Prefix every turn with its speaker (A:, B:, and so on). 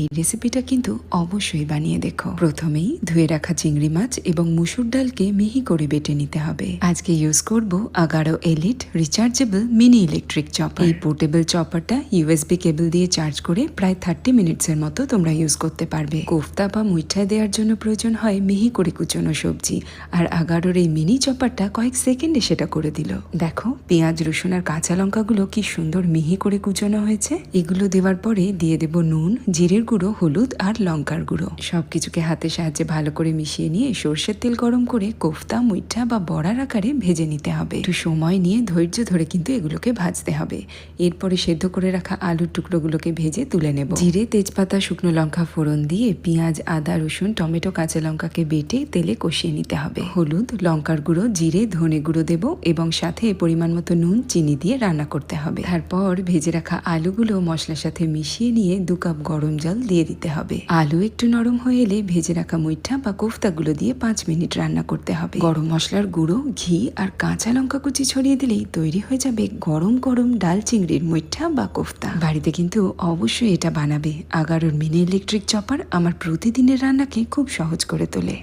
A: এই রেসিপিটা কিন্তু অবশ্যই বানিয়ে দেখো। প্রথমেই ধুয়ে রাখা চিংড়ি মাছ এবং মুসুর ডালকে মিহি করে বেটে নিতে হবে। আজকে ইউজ করব Agaro elite rechargeable mini electric chopper. এই পোর্টেবল চপারটা ইউএসবি কেবল দিয়ে চার্জ করে প্রায় 30 মিনিটসের মতো তোমরা ইউজ করতে পারবে। কোফতা বা মুইঠায় দেওয়ার জন্য প্রয়োজন হয় মিহি করে কুচনো সবজি, আর আগারোর এই মিনি চপারটা কয়েক সেকেন্ডে সেটা করে দিল। দেখো পেঁয়াজ, রসুন আর কাঁচা লঙ্কাগুলো কি সুন্দর মিহি করে কুচনো হয়েছে। এগুলো দেওয়ার পরে দিয়ে দেব নুন, জিরের গুঁড়ো, হলুদ আর লঙ্কার গুঁড়ো। সবকিছুকে হাতের সাহায্যে ভালো করে মিশিয়ে নিয়ে সর্ষের তেল গরম করে কোফতা, মুইঠা বা বড়ার আকারে ভেজে নিতে হবে। একটু সময় নিয়ে ধৈর্য ধরে কিন্তু এগুলোকে ভাজতে হবে। এরপরে সেদ্ধ করে রাখা আলুর টুকরোগুলোকে ভেজে তুলে নেব। জিরে, তেজপাতা, শুকনো লঙ্কা ফোড়ন দিয়ে পেঁয়াজ, আদা, রসুন, টমেটো, কাঁচা লঙ্কাকে বেটে তেলে কষিয়ে নিতে হবে। হলুদ, লঙ্কার গুঁড়ো, জিরে, ধনে গুঁড়ো দেব এবং সাথে পরিমাণ মতো নুন, চিনি দিয়ে রান্না করতে হবে। তারপর ভেজে রাখা আলুগুলো মশলার সাথে মিশিয়ে নিয়ে 2 কাপ গরম জল দিয়ে দিতে হবে। আলু একটু নরম হয়ে এলে ভেজে রাখা মুইঠা বা কোফতাগুলো দিয়ে 5 মিনিট রান্না করতে হবে। গরম মশলার গুঁড়ো, ঘি আর কাঁচা লঙ্কা কুচি ছড়িয়ে দিলেই তৈরি হয়ে যাবে গরম গরম ডাল চিংড়ির মুইঠা বা কোফতা। বাড়িতে কিন্তু অবশ্যই এটা বানাবে। আগারোর মিনি ইলেকট্রিক চপার আমার প্রতিদিনের রান্নাকে খুব সহজ করে তোলে।